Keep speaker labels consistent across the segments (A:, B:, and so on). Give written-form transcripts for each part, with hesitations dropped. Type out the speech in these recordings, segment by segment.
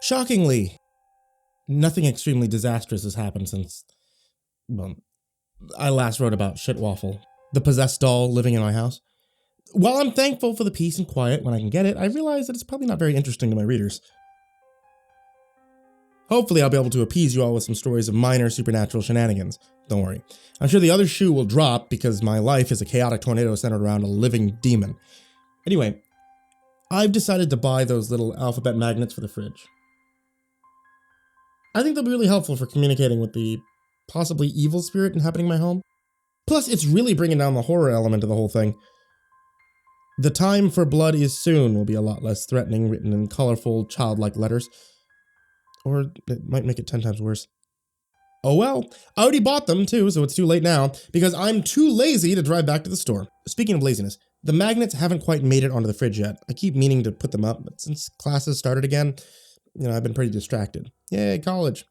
A: Shockingly, nothing extremely disastrous has happened since, well, I last wrote about Shitwaffle, the possessed doll living in my house. While I'm thankful for the peace and quiet when I can get it, I realize that it's probably not very interesting to my readers. Hopefully I'll be able to appease you all with some stories of minor supernatural shenanigans. Don't worry. I'm sure the other shoe will drop because my life is a chaotic tornado centered around a living demon. Anyway, I've decided to buy those little alphabet magnets for the fridge. I think they'll be really helpful for communicating with the possibly evil spirit inhabiting my home. Plus, it's really bringing down the horror element of the whole thing. The time for blood is soon will be a lot less threatening, written in colorful, childlike letters. Or it might make it 10 times worse. Oh well, I already bought them too, so it's too late now, because I'm too lazy to drive back to the store. Speaking of laziness, the magnets haven't quite made it onto the fridge yet. I keep meaning to put them up, but since classes started again, I've been pretty distracted. Yay, college.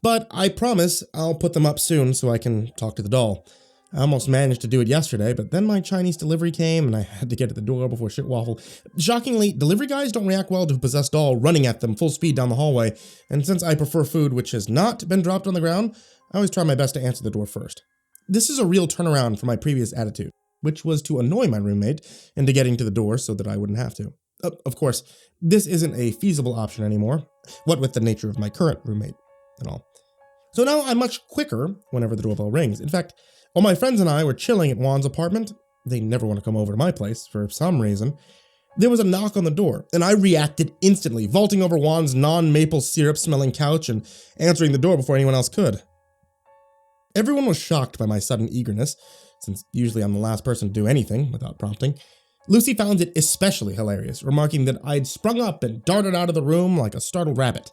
A: But I promise I'll put them up soon so I can talk to the doll. I almost managed to do it yesterday, but then my Chinese delivery came and I had to get to the door before Shitwaffle. Shockingly, delivery guys don't react well to a possessed doll running at them full speed down the hallway, and since I prefer food which has not been dropped on the ground, I always try my best to answer the door first. This is a real turnaround from my previous attitude, which was to annoy my roommate into getting to the door so that I wouldn't have to. Of course, this isn't a feasible option anymore, what with the nature of my current roommate and all. So now I'm much quicker whenever the doorbell rings. In fact, while my friends and I were chilling at Juan's apartment, they never want to come over to my place for some reason, there was a knock on the door, and I reacted instantly, vaulting over Juan's non-maple syrup smelling couch and answering the door before anyone else could. Everyone was shocked by my sudden eagerness, since usually I'm the last person to do anything without prompting. Lucy found it especially hilarious, remarking that I'd sprung up and darted out of the room like a startled rabbit.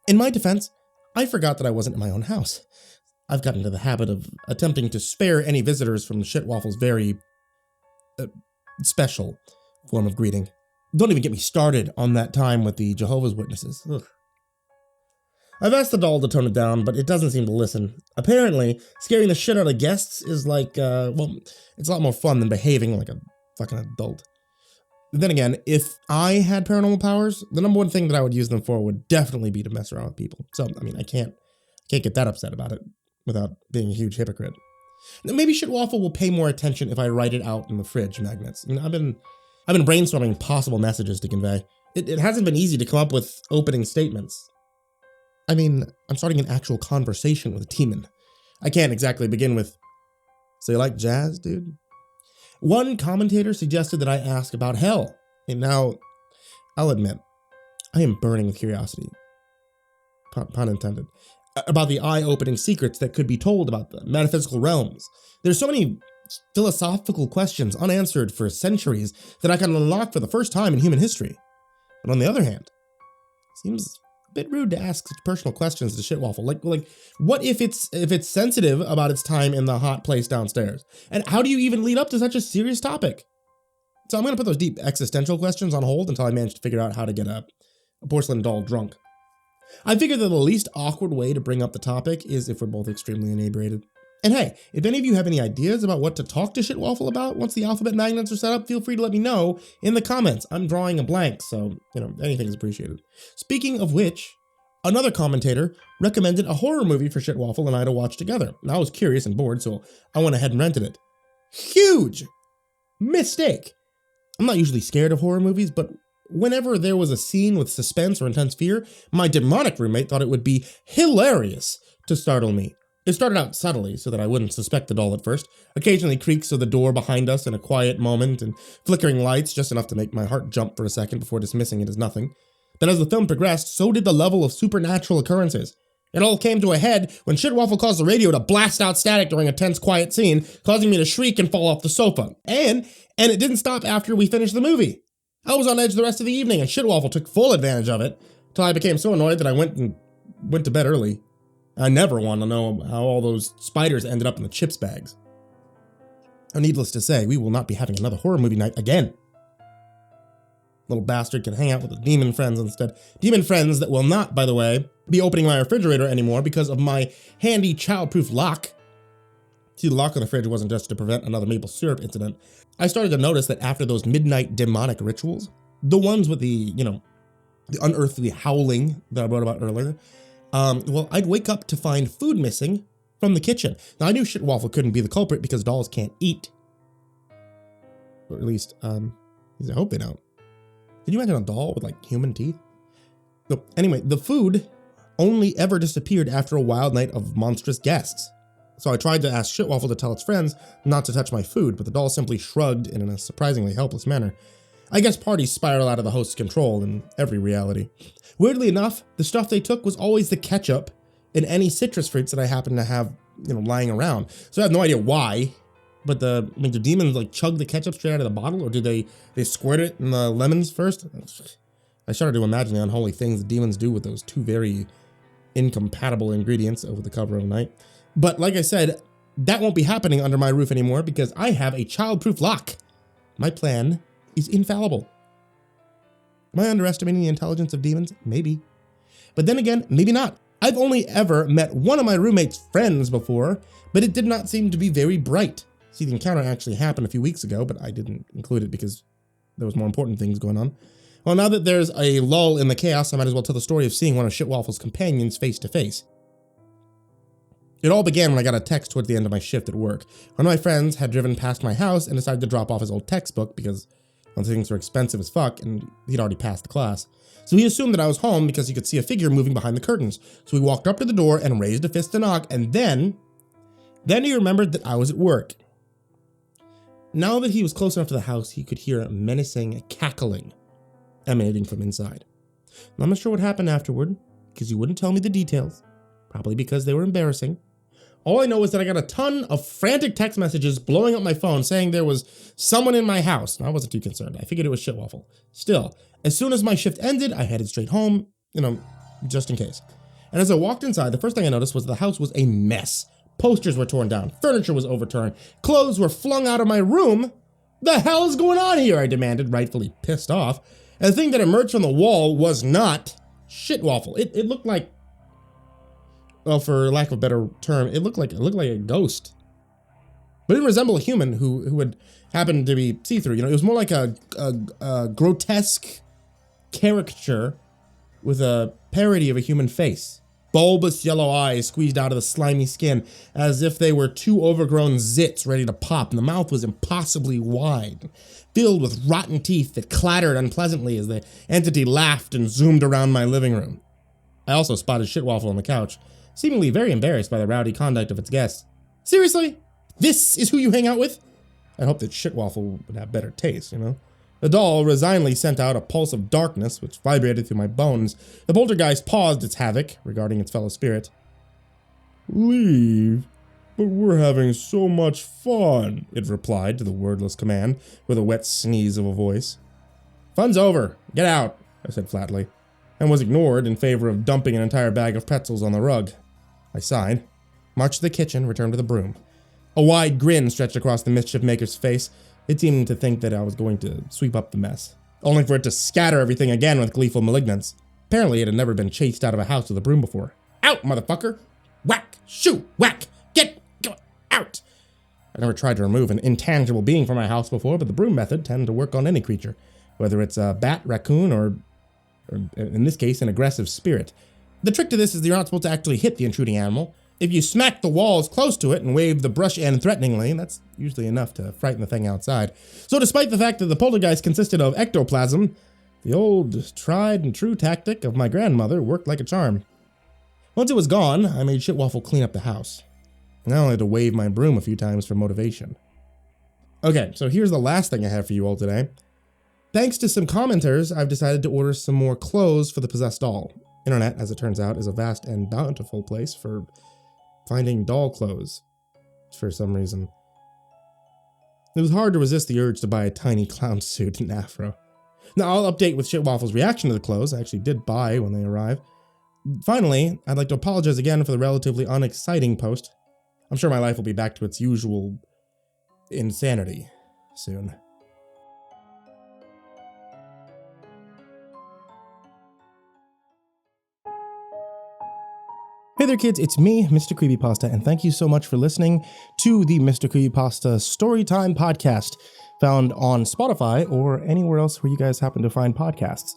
A: In my defense, I forgot that I wasn't in my own house. I've gotten into the habit of attempting to spare any visitors from Shitwaffle's very special form of greeting. Don't even get me started on that time with the Jehovah's Witnesses. Ugh. I've asked the doll to tone it down, but it doesn't seem to listen. Apparently, scaring the shit out of guests is like, it's a lot more fun than behaving like a fucking adult. Then again, if I had paranormal powers, the number one thing that I would use them for would definitely be to mess around with people. So, I can't get that upset about it without being a huge hypocrite. Now, maybe Shitwaffle will pay more attention if I write it out in the fridge magnets. I've been brainstorming possible messages to convey. It hasn't been easy to come up with opening statements. I'm starting an actual conversation with a demon. I can't exactly begin with, "So you like jazz, dude?" One commentator suggested that I ask about hell. And now, I'll admit, I am burning with curiosity. Pun intended. About the eye-opening secrets that could be told about the metaphysical realms. There's so many philosophical questions unanswered for centuries that I can unlock for the first time in human history. But on the other hand, it seems a bit rude to ask such personal questions to Shitwaffle. Like, what if it's sensitive about its time in the hot place downstairs? And how do you even lead up to such a serious topic? So I'm gonna put those deep existential questions on hold until I manage to figure out how to get a porcelain doll drunk. I figure that the least awkward way to bring up the topic is if we're both extremely inebriated. And hey, if any of you have any ideas about what to talk to Shitwaffle about once the alphabet magnets are set up, feel free to let me know in the comments. I'm drawing a blank, so, anything is appreciated. Speaking of which, another commentator recommended a horror movie for Shitwaffle and I to watch together. And I was curious and bored, so I went ahead and rented it. Huge mistake. I'm not usually scared of horror movies, but whenever there was a scene with suspense or intense fear, my demonic roommate thought it would be hilarious to startle me. It started out subtly so that I wouldn't suspect the doll at first, occasionally creaks of the door behind us in a quiet moment and flickering lights just enough to make my heart jump for a second before dismissing it as nothing. But as the film progressed, so did the level of supernatural occurrences. It all came to a head when Shitwaffle caused the radio to blast out static during a tense, quiet scene, causing me to shriek and fall off the sofa. And it didn't stop after we finished the movie. I was on edge the rest of the evening, and Shitwaffle took full advantage of it, till I became so annoyed that I went to bed early. I never want to know how all those spiders ended up in the chips bags. Oh, needless to say, we will not be having another horror movie night again. Little bastard can hang out with the demon friends instead. Demon friends that will not, by the way, be opening my refrigerator anymore because of my handy child-proof lock. See, the lock on the fridge wasn't just to prevent another maple syrup incident. I started to notice that after those midnight demonic rituals, the ones with the, the unearthly howling that I wrote about earlier, well, I'd wake up to find food missing from the kitchen. Now, I knew Shitwaffle couldn't be the culprit because dolls can't eat. Or at least, I hope they don't. Can you imagine a doll with, like, human teeth? So, anyway, the food only ever disappeared after a wild night of monstrous guests. So I tried to ask Shitwaffle to tell its friends not to touch my food, but the doll simply shrugged in a surprisingly helpless manner. I guess parties spiral out of the host's control in every reality. Weirdly enough, the stuff they took was always the ketchup and any citrus fruits that I happened to have, lying around. So I have no idea why, but do demons like chug the ketchup straight out of the bottle, or do they squirt it in the lemons first? I started to imagine the unholy things the demons do with those two very incompatible ingredients over the cover of a night. But like I said, that won't be happening under my roof anymore because I have a child-proof lock. My plan is infallible. Am I underestimating the intelligence of demons? Maybe. But then again, maybe not. I've only ever met one of my roommate's friends before, but it did not seem to be very bright. See, the encounter actually happened a few weeks ago, but I didn't include it because there was more important things going on. Well, now that there's a lull in the chaos, I might as well tell the story of seeing one of Shitwaffle's companions face to face. It all began when I got a text towards the end of my shift at work. One of my friends had driven past my house and decided to drop off his old textbook because those things were expensive as fuck and he'd already passed the class. So he assumed that I was home because he could see a figure moving behind the curtains. So he walked up to the door and raised a fist to knock, and then he remembered that I was at work. Now that he was close enough to the house, he could hear a menacing cackling emanating from inside. Now, I'm not sure what happened afterward because he wouldn't tell me the details, probably because they were embarrassing. All I know is that I got a ton of frantic text messages blowing up my phone saying there was someone in my house. And I wasn't too concerned. I figured it was Shitwaffle. Still, as soon as my shift ended, I headed straight home, just in case. And as I walked inside, the first thing I noticed was the house was a mess. Posters were torn down. Furniture was overturned. Clothes were flung out of my room. The hell is going on here? I demanded, rightfully pissed off. And the thing that emerged from the wall was not Shitwaffle. It looked like, well, for lack of a better term, it looked like a ghost. But it didn't resemble a human who would happen to be see-through. It was more like a grotesque caricature with a parody of a human face. Bulbous yellow eyes squeezed out of the slimy skin as if they were two overgrown zits ready to pop, and the mouth was impossibly wide, filled with rotten teeth that clattered unpleasantly as the entity laughed and zoomed around my living room. I also spotted Shitwaffle on the couch, seemingly very embarrassed by the rowdy conduct of its guests. Seriously? This is who you hang out with? I hoped that Shitwaffle would have better taste, The doll resignedly sent out a pulse of darkness, which vibrated through my bones. The poltergeist paused its havoc, regarding its fellow spirit. Leave? But we're having so much fun, it replied to the wordless command, with a wet sneeze of a voice. Fun's over. Get out, I said flatly, and was ignored in favor of dumping an entire bag of pretzels on the rug. I sighed, marched to the kitchen, returned with a broom. A wide grin stretched across the mischief maker's face. It seemed to think that I was going to sweep up the mess, only for it to scatter everything again with gleeful malignance. Apparently, it had never been chased out of a house with a broom before. Out, motherfucker! Whack! Shoo! Whack! Get out! I never tried to remove an intangible being from my house before, but the broom method tended to work on any creature, whether it's a bat, raccoon, or in this case, an aggressive spirit. The trick to this is that you're not supposed to actually hit the intruding animal. If you smack the walls close to it and wave the brush end threateningly, that's usually enough to frighten the thing outside. So despite the fact that the poltergeist consisted of ectoplasm, the old tried and true tactic of my grandmother worked like a charm. Once it was gone, I made Shitwaffle clean up the house. I only had to wave my broom a few times for motivation. Okay, so here's the last thing I have for you all today. Thanks to some commenters, I've decided to order some more clothes for the possessed doll. Internet, as it turns out, is a vast and bountiful place for finding doll clothes, for some reason. It was hard to resist the urge to buy a tiny clown suit and afro. Now, I'll update with Shitwaffle's reaction to the clothes I actually did buy when they arrived. Finally, I'd like to apologize again for the relatively unexciting post. I'm sure my life will be back to its usual insanity soon. Hey there kids, it's me, MrCreepyPasta, and thank you so much for listening to the MrCreepyPasta Storytime podcast, found on Spotify or anywhere else where you guys happen to find podcasts.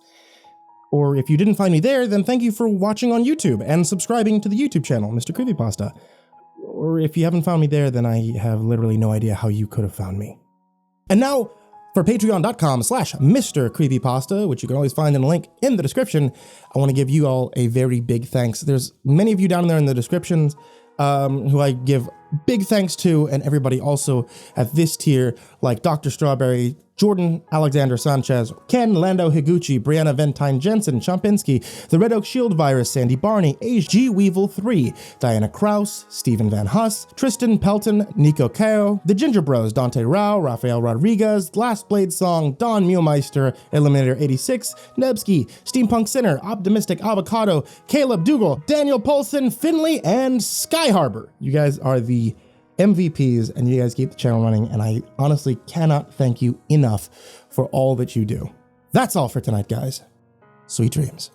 A: Or if you didn't find me there, then thank you for watching on YouTube and subscribing to the YouTube channel, MrCreepyPasta. Or if you haven't found me there, then I have literally no idea how you could have found me. And now, for patreon.com/MrCreepyPasta, which you can always find in a link in the description, I want to give you all a very big thanks. There's many of you down there in the descriptions who I give big thanks to, and everybody also at this tier, like Dr. Strawberry, Jordan Alexander Sanchez, Ken, Lando Higuchi, Brianna Van Tine-Janzen, Chompski, TheRedOakShieldVirus, Sindee Barney, G Weevil 3, Diana Kraus, VanHuss, Tristain Pelton, Nico, kaeo, TheGingerBroz, Dante Rowe, Raphael Rodriguez, Lastbladesong, Meulmeester, Eliminator 86, Nebsky, SteampunkSinner, OptimisticAvacado, Kaleb Dougal, Daniel Poulsen, Finley, and Sky Harbor. You guys are the MVPs, and you guys keep the channel running, and I honestly cannot thank you enough for all that you do. That's all for tonight, guys. Sweet dreams.